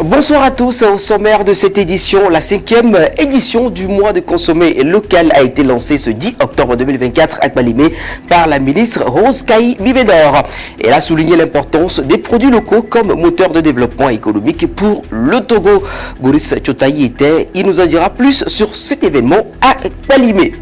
Bonsoir à tous. Au sommaire de cette édition, la 5e édition du mois de consommé local a été lancée ce 10 octobre 2024 à Kbalimé par la ministre Rose Kayi Mivedor. Elle a souligné l'importance des produits locaux comme moteur de développement économique pour le Togo. Boris Chotayi était, il nous en dira plus sur cet événement à Kbalimé.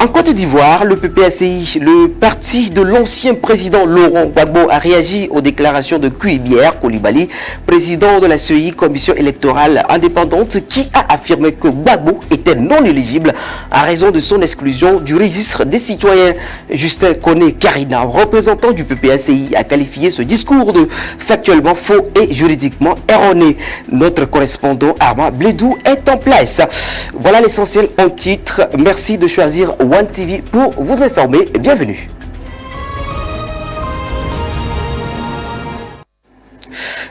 En Côte d'Ivoire, le PPACI, le parti de l'ancien président Laurent Gbagbo, a réagi aux déclarations de Kouibière Koulibaly, président de la CEI, commission électorale indépendante, qui a affirmé que Gbagbo était non éligible à raison de son exclusion du registre des citoyens. Justin Koné Karina, représentant du PPACI, a qualifié ce discours de factuellement faux et juridiquement erroné. Notre correspondant Armand Blédou est en place. Voilà l'essentiel en titre. Merci de choisir One TV pour vous informer. Bienvenue.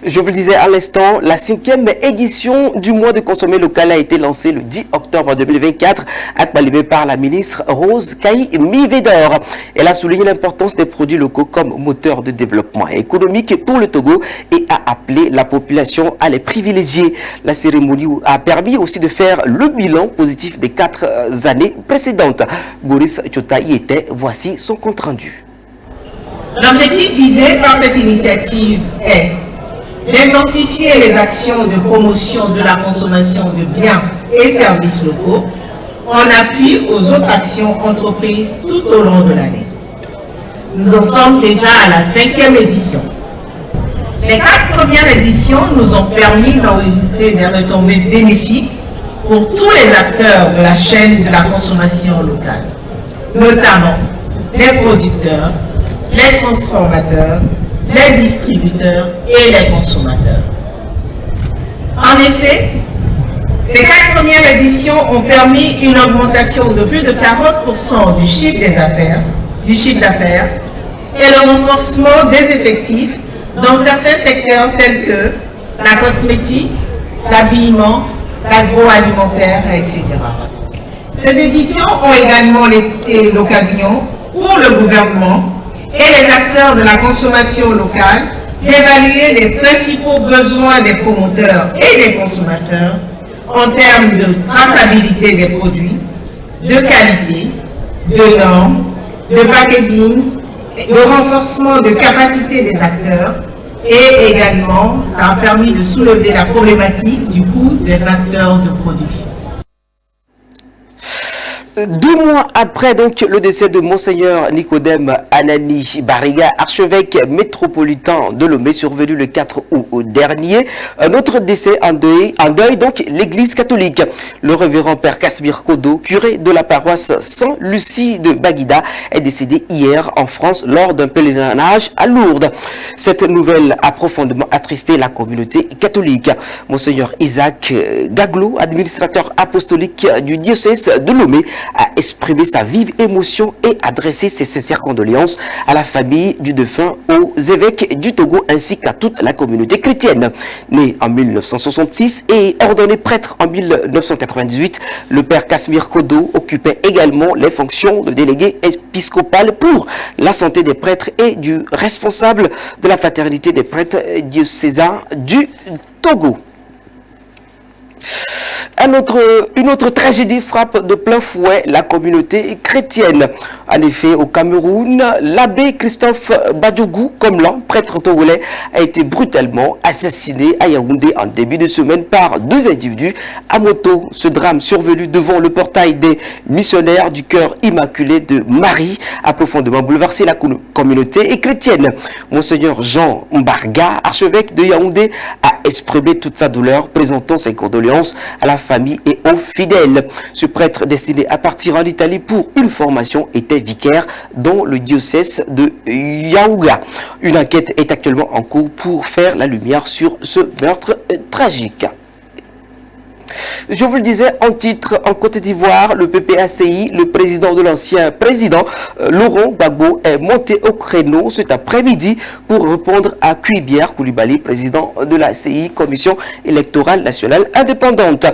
Je vous le disais à l'instant, la 5e édition du mois de consommé local a été lancée le 10 octobre 2024 à Kbalimé par la ministre Rose Kayi Mivedor. Elle a souligné l'importance des produits locaux comme moteur de développement économique pour le Togo et a appelé la population à les privilégier. La cérémonie a permis aussi de faire le bilan positif des 4 années précédentes. Boris Chotayi était, voici son compte rendu. L'objectif visé par cette initiative est d'intensifier les actions de promotion de la consommation de biens et services locaux en appui aux autres actions entreprises tout au long de l'année. Nous en sommes déjà à la 5e édition. Les 4 premières éditions nous ont permis d'enregistrer des retombées bénéfiques pour tous les acteurs de la chaîne de la consommation locale, notamment les producteurs, les transformateurs, les distributeurs et les consommateurs. En effet, ces 4 premières éditions ont permis une augmentation de plus de 40% du chiffre d'affaires et le renforcement des effectifs dans certains secteurs tels que la cosmétique, l'habillement, l'agroalimentaire, etc. Ces éditions ont également été l'occasion pour le gouvernement et les acteurs de la consommation locale d'évaluer les principaux besoins des promoteurs et des consommateurs en termes de traçabilité des produits, de qualité, de normes, de packaging, de renforcement de capacité des acteurs et également ça a permis de soulever la problématique du coût des acteurs de produits. 2 mois après donc le décès de Monseigneur Nicodème Anani Bariga, archevêque métropolitain de Lomé, survenu le 4 août dernier, un autre décès en deuil donc l'église catholique. Le révérend père Kasmir Kodo, curé de la paroisse Saint-Lucie de Baguida, est décédé hier en France lors d'un pèlerinage à Lourdes. Cette nouvelle a profondément attristé la communauté catholique. Monseigneur Isaac Gaglo, administrateur apostolique du diocèse de Lomé, a exprimé sa vive émotion et adressé ses sincères condoléances à la famille du défunt, aux évêques du Togo ainsi qu'à toute la communauté chrétienne. Né en 1966 et ordonné prêtre en 1998, le père Kasmir Kodo occupait également les fonctions de délégué épiscopal pour la santé des prêtres et du responsable de la fraternité des prêtres diocésains du Togo. Une autre tragédie frappe de plein fouet la communauté chrétienne. En effet, au Cameroun, l'abbé Christophe Badjougou Komlan, prêtre togolais, a été brutalement assassiné à Yaoundé en début de semaine par 2 individus à moto. Ce drame survenu devant le portail des missionnaires du cœur immaculé de Marie a profondément bouleversé la communauté chrétienne. Monseigneur Jean Mbarga, archevêque de Yaoundé, a exprimé toute sa douleur, présentant ses condoléances à la famille et aux fidèles. Ce prêtre destiné à partir en Italie pour une formation était vicaire dans le diocèse de Yaouga. Une enquête est actuellement en cours pour faire la lumière sur ce meurtre tragique. Je vous le disais en titre, en Côte d'Ivoire, le PPACI, le président de l'ancien président, Laurent Gbagbo, est monté au créneau cet après-midi pour répondre à Kuibière Koulibaly, président de la CI, Commission électorale nationale indépendante.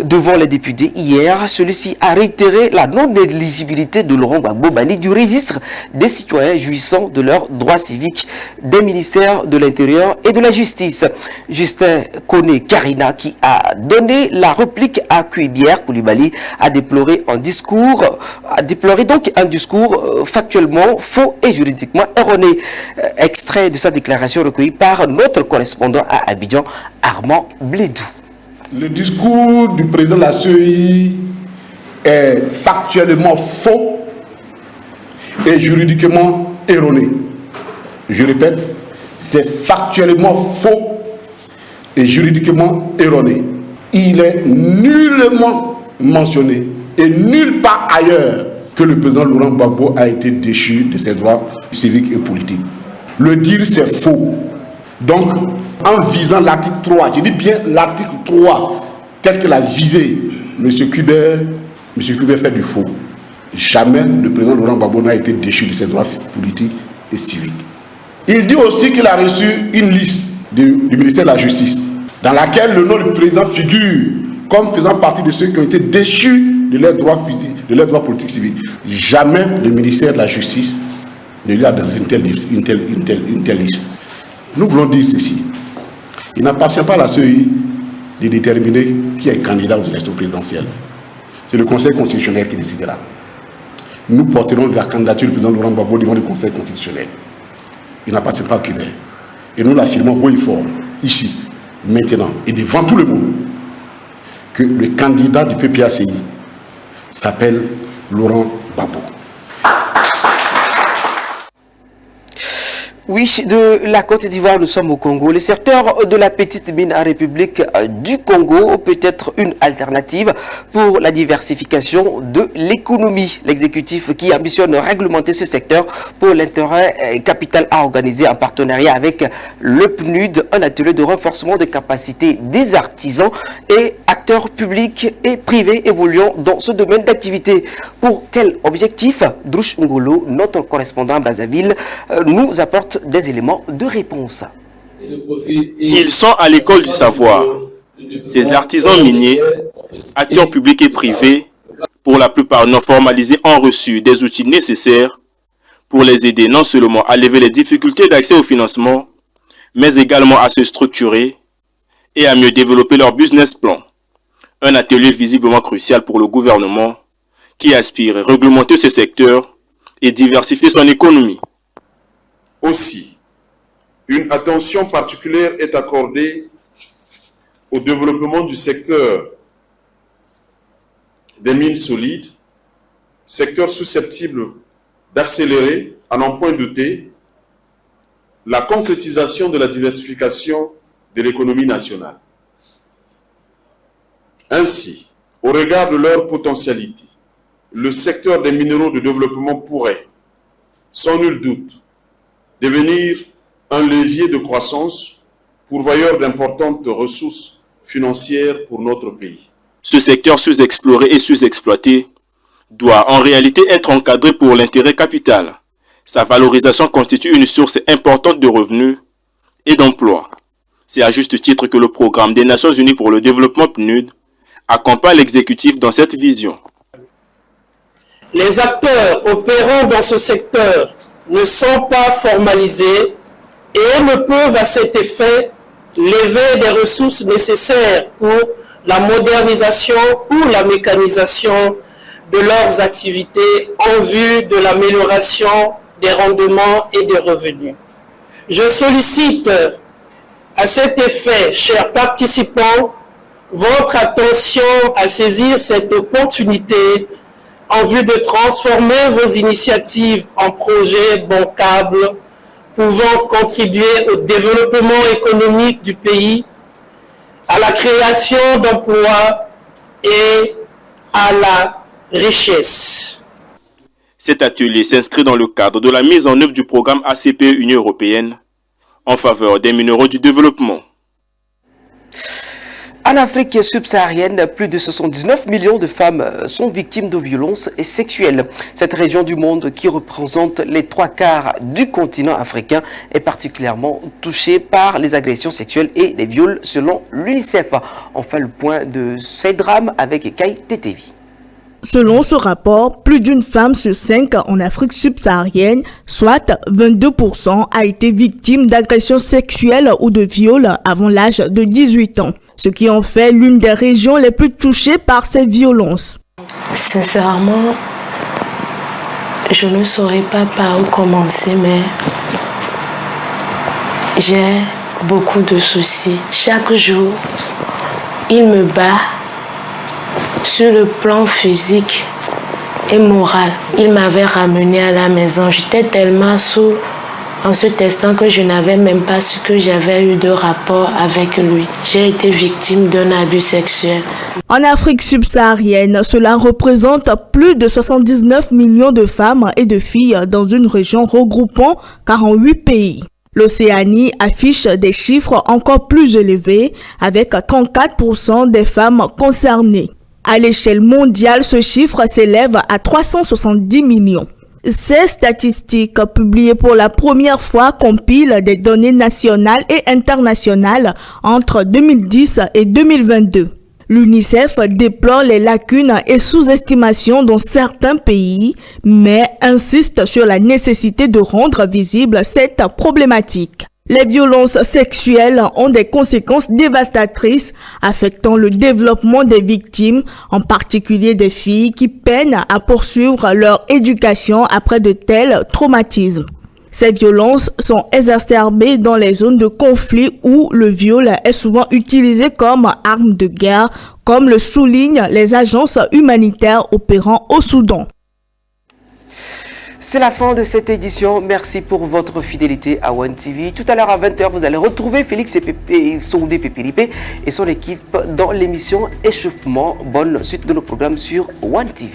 Devant les députés hier, celui-ci a réitéré la non-éligibilité de Laurent Gbagbo banni du registre des citoyens jouissant de leurs droits civiques des ministères de l'Intérieur et de la Justice. Justin Koné Karina, qui a donné la réplique à Kuibière Koulibaly, a déploré un discours factuellement faux et juridiquement erroné. Extrait de sa déclaration recueillie par notre correspondant à Abidjan, Armand Blédou. Le discours du président de la CEI est factuellement faux et juridiquement erroné. Je répète, c'est factuellement faux et juridiquement erroné. Il est nullement mentionné et nulle part ailleurs que le président Laurent Gbagbo a été déchu de ses droits civiques et politiques. Le dire, c'est faux. Donc, en visant l'article 3, je dis bien l'article 3, tel que l'a visé M. Kuibière fait du faux. Jamais le président Laurent Gbagbo n'a été déchu de ses droits politiques et civiques. Il dit aussi qu'il a reçu une liste du ministère de la Justice, dans laquelle le nom du président figure comme faisant partie de ceux qui ont été déchus de leurs droits physiques, de leurs droits politiques civiques. Jamais le ministère de la Justice ne lui a donné une telle liste. Nous voulons dire ceci. Il n'appartient pas à la CEI de déterminer qui est candidat aux élections présidentielles. C'est le Conseil constitutionnel qui décidera. Nous porterons la candidature du président Laurent Gbagbo devant le Conseil constitutionnel. Il n'appartient pas à Kuibière. Et nous l'affirmons haut et fort, ici, maintenant, et devant tout le monde, que le candidat du PPACI s'appelle Laurent Gbagbo. Oui, de la Côte d'Ivoire, nous sommes au Congo. Le secteur de la petite mine en République du Congo peut être une alternative pour la diversification de l'économie. L'exécutif qui ambitionne réglementer ce secteur pour l'intérêt capital a organisé en partenariat avec le PNUD un atelier de renforcement de capacité des artisans et acteurs publics et privés évoluant dans ce domaine d'activité. Pour quel objectif? Drouche Ngolo, notre correspondant à Brazzaville, nous apporte des éléments de réponse. Ils sont à l'école du savoir. Ces artisans miniers, acteurs publics et privés, pour la plupart non formalisés, ont reçu des outils nécessaires pour les aider non seulement à lever les difficultés d'accès au financement, mais également à se structurer et à mieux développer leur business plan. Un atelier visiblement crucial pour le gouvernement qui aspire à réglementer ce secteur et diversifier son économie. Aussi, une attention particulière est accordée au développement du secteur des mines solides, secteur susceptible d'accélérer, à n'en point douter, la concrétisation de la diversification de l'économie nationale. Ainsi, au regard de leur potentialité, le secteur des minéraux de développement pourrait, sans nul doute, devenir un levier de croissance pourvoyeur d'importantes ressources financières pour notre pays. Ce secteur sous-exploré et sous-exploité doit en réalité être encadré pour l'intérêt capital. Sa valorisation constitue une source importante de revenus et d'emplois. C'est à juste titre que le programme des Nations Unies pour le développement PNUD accompagne l'exécutif dans cette vision. Les acteurs opérant dans ce secteur ne sont pas formalisés et ne peuvent à cet effet lever des ressources nécessaires pour la modernisation ou la mécanisation de leurs activités en vue de l'amélioration des rendements et des revenus. Je sollicite à cet effet, chers participants, votre attention à saisir cette opportunité en vue de transformer vos initiatives en projets bancables pouvant contribuer au développement économique du pays, à la création d'emplois et à la richesse. Cet atelier s'inscrit dans le cadre de la mise en œuvre du programme ACP Union européenne en faveur des minéraux du développement. En Afrique subsaharienne, plus de 79 millions de femmes sont victimes de violences sexuelles. Cette région du monde, qui représente les 3/4 du continent africain, est particulièrement touchée par les agressions sexuelles et les viols selon l'UNICEF. On fait le point de ces drames avec Kai Tetevi. Selon ce rapport, plus d'une femme sur 5 en Afrique subsaharienne, soit 22%, a été victime d'agressions sexuelles ou de viols avant l'âge de 18 ans, ce qui en fait l'une des régions les plus touchées par ces violences. Sincèrement, je ne saurais pas par où commencer, mais j'ai beaucoup de soucis. Chaque jour, il me bat sur le plan physique et moral. Il m'avait ramené à la maison. J'étais tellement saoule en ce instant que je n'avais même pas su que j'avais eu de rapport avec lui. J'ai été victime d'un abus sexuel. En Afrique subsaharienne, cela représente plus de 79 millions de femmes et de filles dans une région regroupant 48 pays. L'Océanie affiche des chiffres encore plus élevés, avec 34% des femmes concernées. À l'échelle mondiale, ce chiffre s'élève à 370 millions. Ces statistiques, publiées pour la première fois, compilent des données nationales et internationales entre 2010 et 2022. L'UNICEF déplore les lacunes et sous-estimations dans certains pays, mais insiste sur la nécessité de rendre visible cette problématique. Les violences sexuelles ont des conséquences dévastatrices affectant le développement des victimes, en particulier des filles qui peinent à poursuivre leur éducation après de tels traumatismes. Ces violences sont exacerbées dans les zones de conflit où le viol est souvent utilisé comme arme de guerre, comme le soulignent les agences humanitaires opérant au Soudan. C'est la fin de cette édition. Merci pour votre fidélité à One TV. Tout à l'heure à 20h, vous allez retrouver Félix Soudé Pépéripé et son équipe dans l'émission Échauffement. Bonne suite de nos programmes sur One TV.